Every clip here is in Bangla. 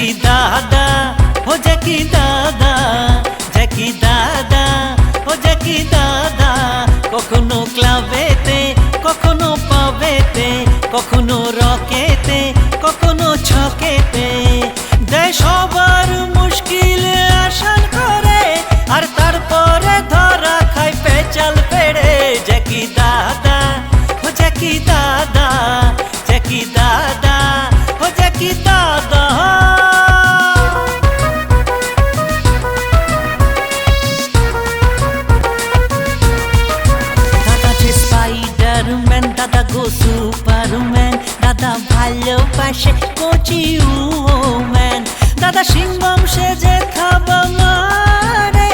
জ্যাকি দাদা ও জ্যাকি দাদা, জ্যাকি দাদা ও জ্যাকি দাদা, কখনো ক্লাবেতে কখনো পাবেতে, কখনো রকেতে কখনো ছকেতে, দেয় সবার মুশকিল আসান করে, আর তারপরে ধরা খায় পেঁচাল পেড়ে। জ্যাকি দাদা ও জ্যাকি দাদা, জ্যাকি দাদা ও জ্যাকি দাদা। দাদা যে স্পাইডারম্যান, দাদা গো সুপারম্যান, দাদা ভালোবাসে কোচি উম্যান, দাদা সিংহম সেজে খাবা মারে,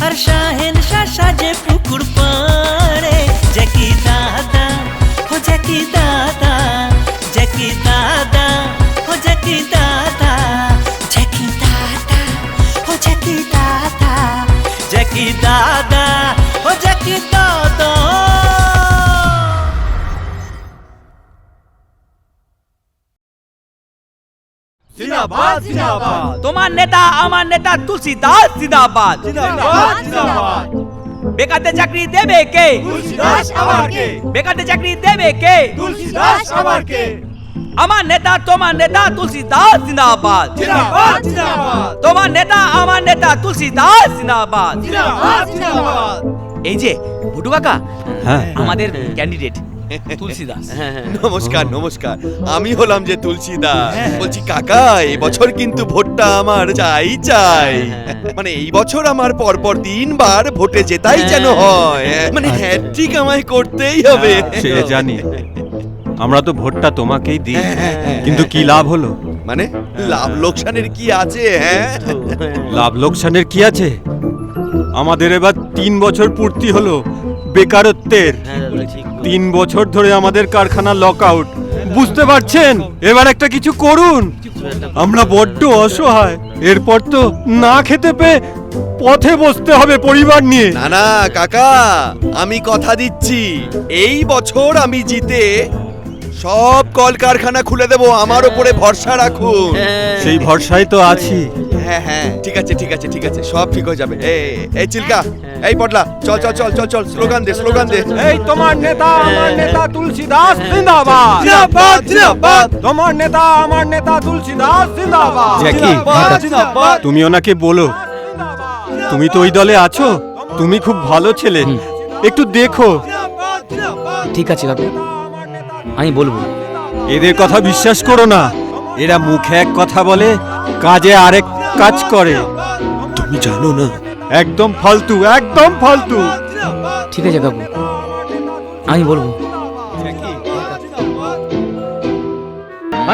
আর শাহেন সাজে পুকুর পাড়ে। জ্যাকি দাদা ও জ্যাকি দাদা, জ্যাকি দাদা ও জ্যাকি দাদা, জ্যাকি দাদা ও জ্যাকি দাদা, জ্যাকি দাদা ও জ্যাকি দাদা। জিন্দাবাদ জিন্দাবাদ, তোমার নেতা আমার নেতা তুলসী দাস জিন্দাবাদ। জিন্দাবাদ জিন্দাবাদ। বেকারদের চাকরি দেবে কে? তুলসী দাস আবার কে? বেকারদের চাকরি দেবে কে? তুলসী দাস আবার কে? আমার নেতা তোমার নেতা তুলসী দাস জিন্দাবাদ। জিন্দাবাদ জিন্দাবাদ, তোমার নেতা আমার নেতা তুলসী দাস জিন্দাবাদ। জিন্দাবাদ জিন্দাবাদ। এই যে ভুটু কাকা, হ্যাঁ আমাদের ক্যান্ডিডেট তুলসী দাস। নমস্কার নমস্কার, আমি হলাম যে তুলসী দাস। বলছি কাকা, এবছর কিন্তু ভোটটা আমার চাই চাই, মানে এই বছর আমার পরপর 3 বার ভোটে জেতাই যেন হয়, মানে হ্যাট্রিক আমায় করতেই হবে। সে জানি, আমরা তো ভোটটা তোমাকেই দিই, কিন্তু কি লাভ হলো? মানে লাভ লোকসানের কি আছে? হ্যাঁ, লাভ লোকসানের কি আছে? আমাদের এবার 3 বছর পূর্তি হলো বেকারত্বের। 3 বছর ধরে আমাদের কারখানা লক আউট, বুঝতে পারছেন? এবার একটা কিছু করুন, আমরা বড্ড অসহায়। এরপর তো না খেতে পেয়ে পথে বসতে হবে পরিবার নিয়ে। না না কাকা, আমি কথা দিচ্ছি, এই বছর আমি জিতে সব কলকারখানা খুলে দেবো, আমার উপরে ভরসা রাখুন। সেই ভরসায় তো আছি। হ্যাঁ হ্যাঁ, ঠিক আছে ঠিক আছে ঠিক আছে, সব ঠিক হয়ে যাবে। এই চিল্কা, এই পটলা, চল চল চল চল চল, স্লোগান দে স্লোগান দে। এই তোমার নেতা আমার নেতা তুলসী দাস জিন্দাবাদ। জিন্দাবাদ জিন্দাবাদ, তোমার নেতা আমার নেতা তুলসী দাস জিন্দাবাদ। জ্যাকি, জিন্দাবাদ। তুমি ওনাকে বলো, তুমি তো ওই দলে আছো, তুমি খুব ভালো ছেলে, একটু দেখো। ঠিক আছে কাকু, আমি বলবো। এদের কথা বিশ্বাস করো না, এরা মুখে এক কথা বলে, কাজে আরেক কাজ করে। তুমি জানো না, একদম ফালতু, একদম ফালতু। ঠিক আছে কাকু, আমি বলবো।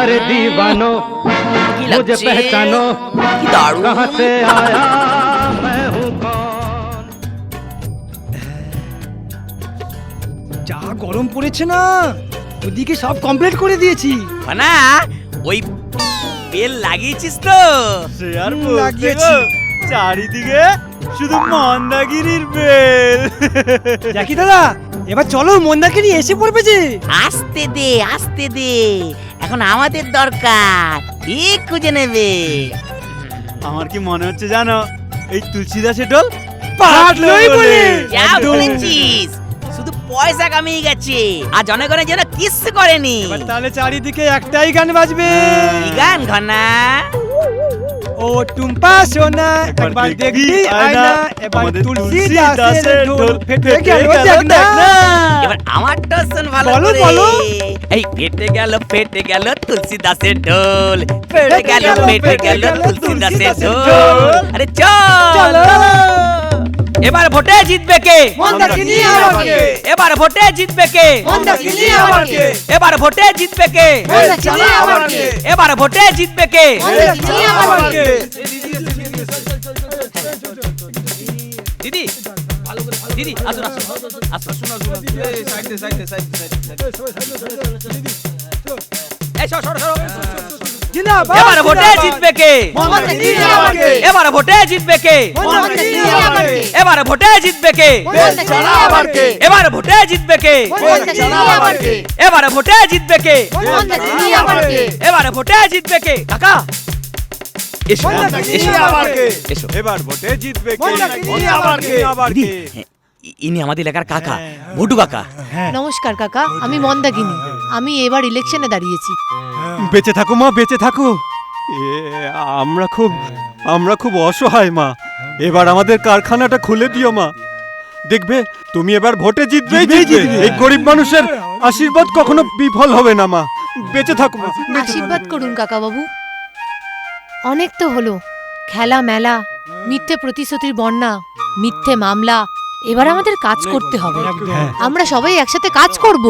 अरे दीवानो मुझे पहचानो, কি দারুণ। कहाँ से आया मैं हूँ कौन। যা গরম পড়েছে না, ওদিকে সব কমপ্লিট করে দিয়েছি। না ওই বেল লাগিয়েছিস তো? সে আর লাগিয়েছি, চারিদিকে শুধু মন্দাগিরির বেল। জ্যাকি দাদা, এবার চলো, মন্দাগিরি এসে পড়বে যে। আসতে দে আসতে দে, এখন আমাদের দরকার, ঠিক খুঁজে নেবে। আমার কি মনে হচ্ছে জানো, এই তুলসী দাসের ঢোল পাটলই বলে। যা বলেছিস, শুধু পয়সা কামিয়ে গেছে, আর জনগণের জন্য কিচ্ছু করেনি। এবার তাহলে চারিদিকে একটাই গান বাজবে। কি গান ঘনা? ও টুম্পা সোনা একবার দেখবি আয়না, এবার তুলসী দাসের ঢোল ফেটে গেল দেখ না। এবার আমার টোন ভালো বলো, করে। বলো। এই ফেটে গেল তুলসী দাসের ঢোল, ফেটে গেল তুলসী দাসের ঢোল। আরে চল। এবার ভোটে জিতবে কে? মন্দাকিনী আমাকে, এবার ভোটে জিতবে কে? মন্দাকিনী আমাকে, এবার ভোটে জিতবে কে? মন্দাকিনী আমাকে, এবার ভোটে জিতবে কে? মন্দাকিনী আমাকে। দিদি দিদি আসুন আসুন আসুন। এই সর সর সর। জিন্দাবাদ, এবার ভোটে জিতবে কে? মন্দাকিনী আমাকে, এবার ভোটে জিতবে কে? মন্দাকিনী আমাকে, এবার ভোটে জিতবে কে? মন্দাকিনী আমাকে, এবার ভোটে জিতবে কে? মন্দাকিনী আমাকে, এবার ভোটে জিতবে কে? মন্দাকিনী আমাকে। এবার ভোটে জিতবে কে? কাকা এসো এসো এসো এবার ভোটে জিতবে কে? মন্দাকিনী আবার কে? আবার দিদি, কে? ইনি আমাদের এলাকার কাকা ভুটু কাকা। নমস্কার কাকা, আমি মন্দাকিনী। আমি এবার ইলেকশনে দাঁড়িয়েছি। বেঁচে থাকো মা, বেঁচে থাকো। আমরা খুব অসহায় মা, এবার আমাদের কারখানাটা খুলে দিও মা। দেখবে তুমি এবার ভোটে জিতবেই জিতবে। এই গরিব মানুষের আশীর্বাদ কখনো বিফল হবে না মা। বেঁচে থাকো মা, বেঁচে থাকো। আশীর্বাদ করুন কাকা বাবু। অনেক তো হলো, খেলা মেলা, মিথ্যে প্রতিশ্রুতির বন্যা, মিথ্যে মামলা। এবার আমাদের কাজ করতে হবে। আমরা সবাই একসাথে কাজ করব।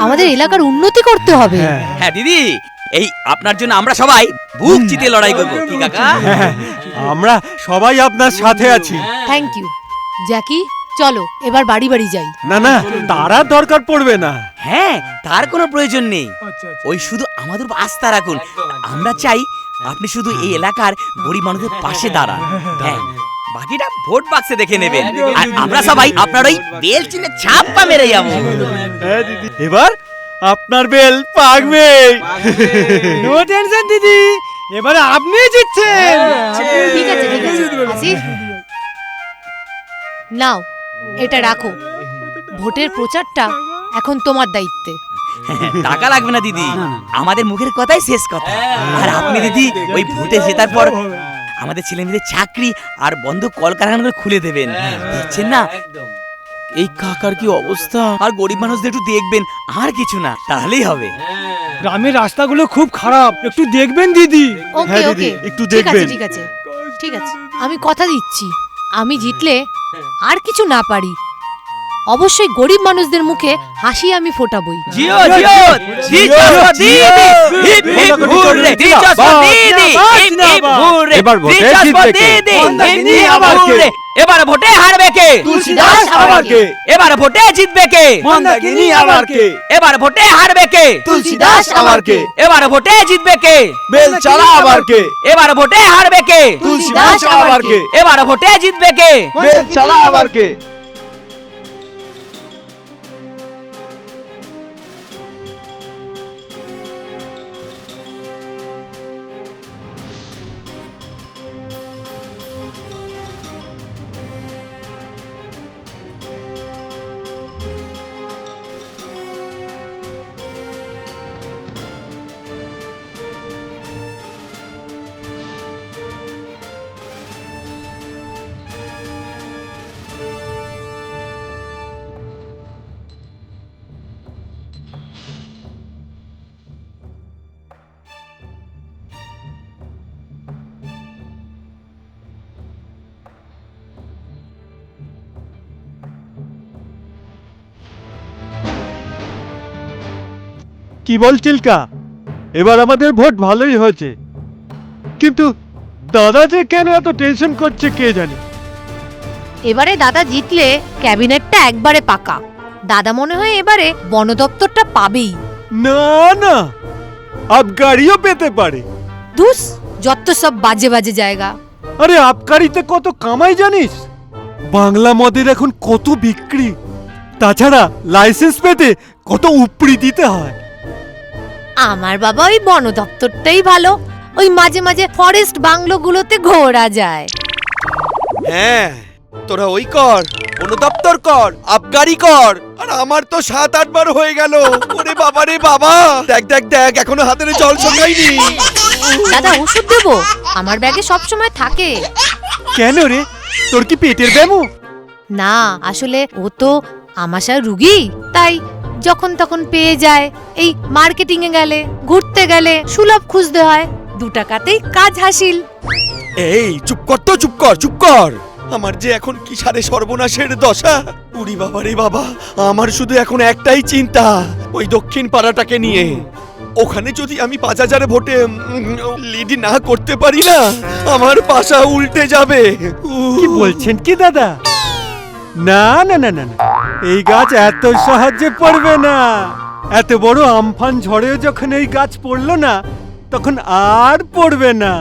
আমাদের এলাকার উন্নতি করতে হবে। হ্যাঁ দিদি, এই আপনার জন্য আমরা সবাই বুক চিতে লড়াই করবো, কি কাকা? আমরা সবাই আপনার সাথে আছি। Thank you. জ্যাকি, চলো এবার বাড়ি বাড়ি যাই। না না, তারা দরকার পড়বে না। হ্যাঁ, তার কোনো প্রয়োজন নেই। ওই শুধু আমাদের উপর আস্থা রাখুন। আমরা চাই আপনি শুধু এই এলাকার গরিব মানুষের পাশে দাঁড়ান। হ্যাঁ, বাকিটা ভোট বাক্সে দেখে নেবেন। আর আমরা সবাই আপনার ওই বেল চিহ্নে ছাপ্পা মেরে যাবো। হ্যাঁ দিদি, এবার আপনার বেল পাকবে। নো টেনশন দিদি, এবারে আপনি জিতছেন। ঠিক আছে ঠিক আছে, আসি। নাও, এটা রাখো। ভোটের প্রচারটা এখন তোমার দায়িত্বে। টাকা লাগবে না দিদি, আমাদের মুখের কথাই শেষ কথা। আর আপনি দিদি ওই ভোটে জেতার পর আমাদের ছেলে মেয়েদের চাকরি আর বন্ধ কলকারখানাগুলো খুলে দেবেন। দেখছেন না এই কাকার কি অবস্থা? আর গরিব মানুষদের একটু দেখবেন, আর কিছু না, তাহলেই হবে। গ্রামের রাস্তাগুলো খুব খারাপ, একটু দেখবেন দিদি। ওকে হ্যাঁ দিদি, ওকে, একটু ঠিক আছে দেখবেন। ঠিক আছে ঠিক আছে। আমি কথা দিচ্ছি, আমি জিতলে আর কিছু না পারি, অবশ্যই গরিব মানুষদের মুখে হাসি আমি ফোটাবই। জিও জিও জিচাসো দিদি, হিপ হিপ হুররে, জিচাসো দিদি, হিপ হিপ হুররে, এবার ভোটে জিচাসো জিতবে কে? দিদি, মন্দাকিনী হিপ হিপ আবার কে? হুররে। এবার ভোটে হারবে কে? তুলসীদাস আবার কে? এবার ভোটে জিতবে কে? মন্দাকিনী আবার কে? এবার ভোটে হারবে কে? তুলসীদাস আবার কে? এবার ভোটে জিতবে কে? বেল চালা আবার কে? এবার ভোটে হারবে কে? তুলসীদাস আবার কে? এবার ভোটে জিতবে কে? বেল চালা আবার কে? কি বল চিল্কা, এবার আমাদের ভোট ভালোই হয়েছে, কিন্তু দাদা যে কেন এত টেনশন করছে কে জানে। এবারে দাদা জিতলে ক্যাবিনেটটা একবারে পাকা। দাদা মনে হয় এবারে বন দপ্তরটা পাবেই। না না, আবগারিও পেতে পারে। ধুস, যত সব বাজে বাজে জায়গা। আরে আবকারিতে কত কামাই জানিস? বাংলা মদের এখন কত বিক্রি, তাছাড়া লাইসেন্স পেতে কত উপরি দিতে হয়। আমার বাবা ওই বন দপ্তরটাই ভালো, ওই মাঝে মাঝে ফরেস্ট বাংলোগুলোতে ঘোরা যায়। হ্যাঁ, তোরা ওই কর, কোনো দপ্তর কর, আবগারি কর। আর আমার তো 7-8 বার হয়ে গেল। ওরে বাবা রে বাবা, দেখ দেখ দেখ, এখনো হাতের জল শোকায়নি। দাদা ওষুধ দেবো? আমার ব্যাগে সব সময় থাকে। কেন রে, তোর কি পেটের ব্যামো? না, আসলে ও তো আমাশার রুগী, তাই যখন তখন পেয়ে যায়। এই মার্কেটিং এ গেলে, ঘুরতে গেলে সুলভ খুঁজতে হয়, 2 টাকাতেই কাজ হাসিল। এই চুপ কর তো, চুপ কর চুপ কর। আমার যে এখন কি সারে সর্বনাশের দশা। উড়ি বাবা রে বাবা, আমার শুধু এখন একটাই চিন্তা, ওই দক্ষিণ পাড়াটাকে নিয়ে। ওখানে যদি আমি 5000 ভোটে লিড না করতে পারি না, আমার পাশা উল্টে যাবে। কি বলছেন কি দাদা? না না না না না, এই গাছ এত সহজে পড়বে না। এত বড় আমফান ঝড়েও যখন এই গাছ পড়লো না, তখন আর পড়বে না।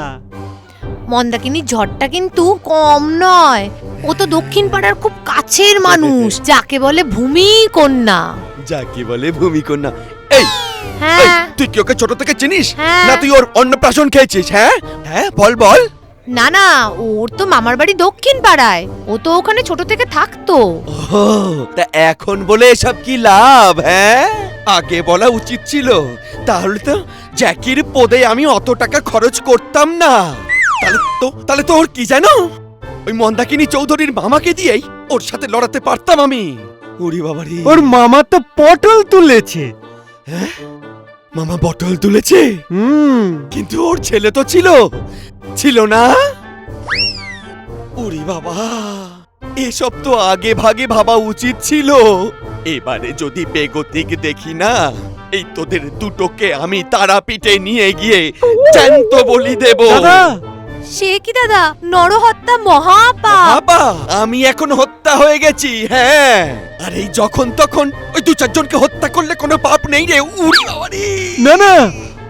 মন্দাকিনীর ঝড়টা কিন্তু কম নয়। ও তো দক্ষিণ পাড়ার খুব কাছের মানুষ, যাকে বলে ভূমি কন্যা। যাকে বলে ভূমিকন্যা। এই হ্যাঁ। এই, তুই কি ওকে ছোট থেকে চিনিস হ্যাঁ। না তুই ওর অন্নপ্রাশন খেয়েছিস? হ্যাঁ হ্যাঁ, বল বল। না না, ওর তো মামার বাড়ি দক্ষিণ পাড়ায়, ও তো ওখানে ছোট থেকে থাকতো। ও, তা এখন বলে এসব কি লাভ? হ্যাঁ, আগে বলা উচিত ছিল, তাহলে তো জ্যাকির পদে আমি অত টাকা খরচ করতাম না। তাহলে তো ওর কি জানো, ওই মন্দাকিনী চৌধুরীর মামাকে দিয়েই ওর সাথে লড়াতে পারতাম আমি। ওরে বাবারে, ওর মামা তো পটল তুলেছে। মামা বটল তুলেছে, কিন্তু ওর ছেলে তো ছিল না। ওরে বাবা, এসব তো আগে ভাগে ভাবা উচিত ছিল। এবারে যদি বেগতিক দেখি না, এই তোদের দুটোকে আমি তারাপীঠে নিয়ে গিয়ে জ্যান্ত বলি দেব। দাদা, সে কি দাদা, নরহত্যা মহাপাপ। বাবা, আমি এখন হত্যা হয়ে গেছি। হ্যাঁ, আর এই যখন তখন ওই দু চারজনকে হত্যা করলে কোনো পাপ নেই রে। উড়ি বাবারে। না না,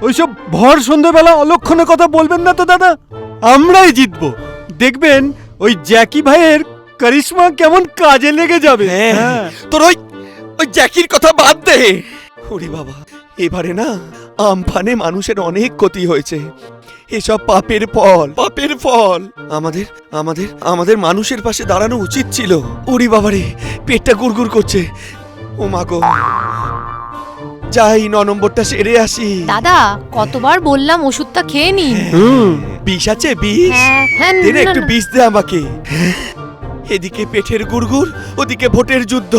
ওইসব ভর সন্ধ্যাবেলা অলক্ষণে কথা বলবেন না তো দাদা। আমরাই জিতবো, দেখবেন ওই জ্যাকি ভাইয়ের কারিশমা কেমন কাজে লেগে যাবে। হ্যাঁ, তোর ওই জ্যাকির কথা বাদ দে। ওরে বাবা, এবারে না আমফানে মানুষের অনেক ক্ষতি হয়েছে। এসব পাপের ফল। আমাদের মানুষের পাশে দাঁড়ানো উচিত ছিল। ওরে বাবারে, পেটটা গুড়গুড় করছে। ও মা গো, যাই 9 নম্বরটা সেরে আসি। দাদা, কতবার বললাম ওষুধটা খেয়ে নিন। বিষ আছে? বিষ হ্যাঁ, দে না, না, একটু না। বিষ দে আমাকে। এদিকে পেটের গুড়গুড়, ওদিকে ভোটের যুদ্ধ,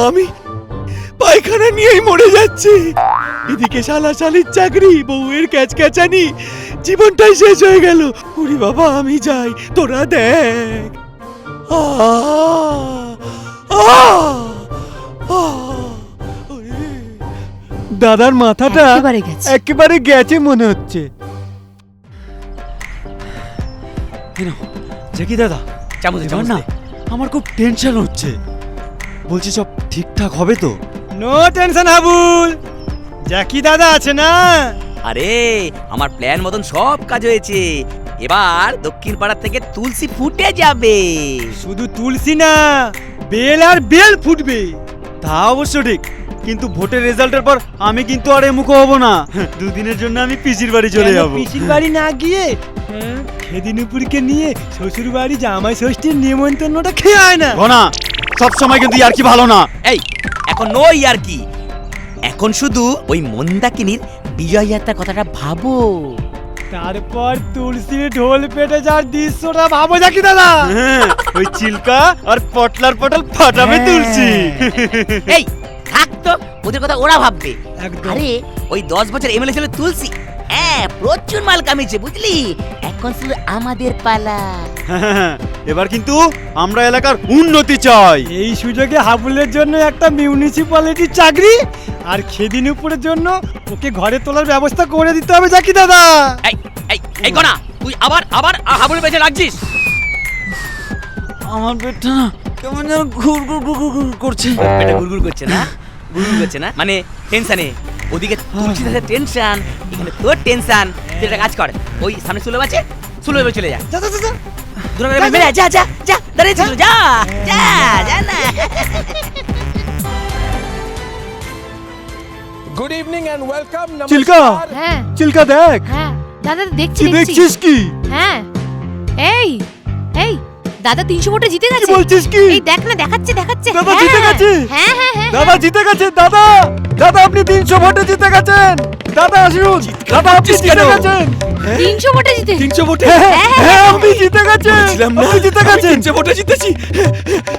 আমি পায়খানা নিয়েই মরে যাচ্ছি। এদিকে শালাশালির চাকরি, বউয়ের ক্যাচক্যাচানি, জীবনটাই শেষ হয়ে গেল। ওরে বাবা, আমি যাই, তোরা দেখ। দাদার মাথাটা একেবারে গেছে। একেবারে গেছে মনে হচ্ছে। জ্যাকি দাদা, চামচ এবার না আমার খুব টেনশন হচ্ছে। বলছি সব ঠিকঠাক হবে তো? নো টেনশন হাবুল, জ্যাকি দাদা আছে না। আরে আমার প্ল্যান মতন সব কাজ হয়েছে। এবার দক্ষিণ পাড়া থেকে তুলসী ফুটে যাবে। শুধু তুলসী না, বেল আর বেল ফুটবে। তা অবশ্য ঠিক, কিন্তু ভোটের রেজাল্টের পর আমি কিন্তু আর এমুখ হব না। 2 দিনের জন্য আমি পিসির বাড়ি চলে যাব। পিসির বাড়ি না গিয়ে খেদিনুপুরকে নিয়ে শ্বশুর বাড়ি জামাই ষষ্ঠীর নিমন্ত্রণটা খেয়ে আয় না। ঘনা, সব সময় কিন্তু আর কি ভালো না। এই এখন নই আর কি, এখন শুধু ওই মন্দাকিনীর বিজয় যাত্রার কথাটা ভাবো। তারপর তুলসীর ঢোল পেটে যার দৃশ্যটা ভাবো জ্যাকি দাদা। ওই চিল্কা আর পটলার পটল ফাটাবে তুলসী। এই থাক তো, ওদের কথা ওরা ভাববে। একদম। আরে ওই 10 বছর এমএলএ ছিল তুলসী, হ্যাঁ প্রচুর মাল কামিয়েছে বুঝলি। এখন শুধু আমাদের পালা। এবার কিন্তু আমরা এলাকার উন্নতি চাই। এই সুযোগে হাবুলের জন্য একটা মিউনিসিপ্যালিটির চাকরি আর খেদিনুপুরের জন্য ওকে ঘরে তোলার ব্যবস্থা করে দিতে হবে জ্যাকি দাদা। এই এই এই কোনা, তুই আবার হাবুল বেঁচে লাগছিস। আমার পেটটা না কেমন যেন ঘুর ঘুর ঘুর ঘুর ঘুর করছে। পেটে গুড়গুড় করছে না? গুড়গুড় করছে না মানে টেনশনে। ওদিকে তুলসী দাসের টেনশন, এখানে তোর টেনশন। তুই একটা কাজ কর, ওই সামনে সুলভ আছে, সুলভে চলে যা। যা যা যা, যা। দূরে মেরে যা যা যা, দাঁড়িয়ে ছিল, যা যা যা না। Good evening and welcome. Chilka, হ্যাঁ চিল্কা দেখ, হ্যাঁ দাদা, দেখছি কি দেখছিস কি? হ্যাঁ, এই এই দাদা 300 ভোটে জিতে গেছে। কি বলছিস কি? এই দেখ না, দেখাচ্ছে। দাদা হ্যাঁ, জিতে গেছে? হ্যাঁ হ্যাঁ হ্যাঁ। দাদা জিতে গেছে। দাদা, দাদা আপনি 300 ভোটে জিতে গেছেন। দাদা আসুন, দাদা আপনি করছিস জিতে কেন? গেছেন। 300 ভোটে জিতে। 300 ভোটে? হ্যাঁ, হ্যাঁ আপনি জিতে গেছেন। বলছিলাম না, আপনি জিতে গেছেন। 300 ভোটে জিতেছি।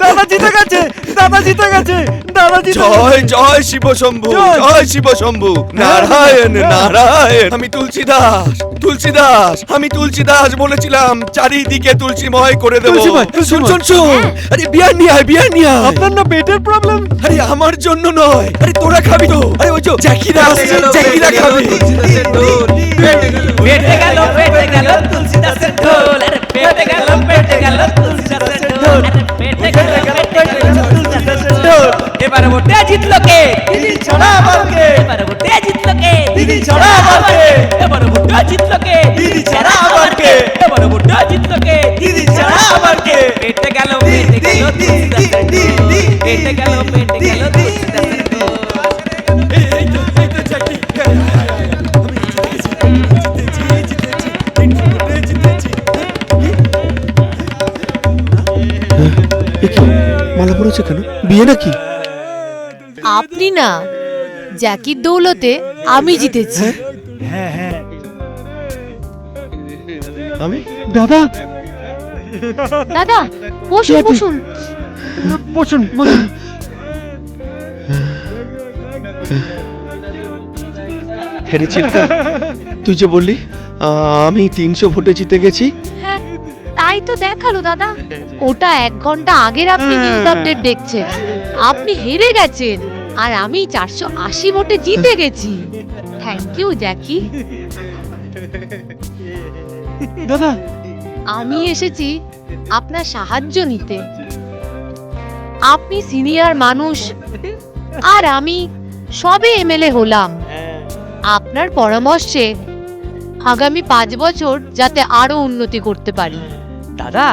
দাদা জিতে গেছে, দাদা জিতে গেছে, দাদা জিতে জয় গেছে। জয় শিব শম্ভু, জয়। জয় শিব শম্ভু। নারায়ণ নারায়ণ। আমি তুলসী দাস বলেছিলাম, চারিদিকে তুলসীময় করে দেবো। তুলসীময়, শুন তুলসীময়। শুন শুন, আরে বিয়ার নিয়ে আয়। আপনার না পেটের প্রবলেম? আরে আমার জন্য নয়, আরে তোরা খাবি তো। আরে ওই যে জ্যাকিরা আসছে, জ্যাকিরা খাবে। পেটে গেল তুলসী দাসের ঢোল। আরে পেটে গেল তুলসী দাসের ঢোল। আরে পেটে গেল তুলসী দাসের ঢোল। এবার ভোটে জিতলো কে? দিদি ছড়া আমাকে। এবার ভোটে জিতলো কে? দিদি ছড়া আমাকে। এবার ভোটে জিতলো কে? দিদি ছড়া আমাকে। এবার ভোটে জিতলো কে? দিদি ছড়া আমাকে। পেটে গেল তুলসী দাসের ঢোল। পেটে গেল তুলসী দাসের ঢোল। এই তো জ্যাকি, হচ্ছে কেন? বিয়ে নাকি? আপনি না, জ্যাকির দৌলতে আমি জিতেছি। আমি? দাদা দাদা বসুন বসুন। বসুন বসুন। হেরেছি রে। তুই যে বললি আমি 300 ভোটে জিতে গেছি। হ্যাঁ তাই তো দেখালো দাদা। ওটা 1 ঘন্টা আগের আপনি নিউজ আপডেট দেখছেন। আপনি হেরে গেছেন আর আমি 480 ভোটে জিতে গেছি। Thank you Jackie. দাদা আমি এসেছি আপনার সাহায্য নিতে। আপনি সিনিয়র মানুষ আর আমি সবে এমএলএ হলাম। আপনার পরামর্শে আগামী 5 বছর যাতে আরো উন্নতি করতে পারি। দাদা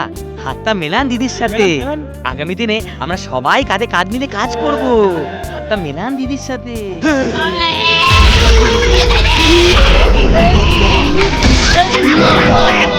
হাতটা মেলান দিদির সাথে। আগামী দিনে আমরা সবাই কাঁধে কাঁধ মিলে কাজ করব। হাতটা মেলান দিদির সাথে। Hey!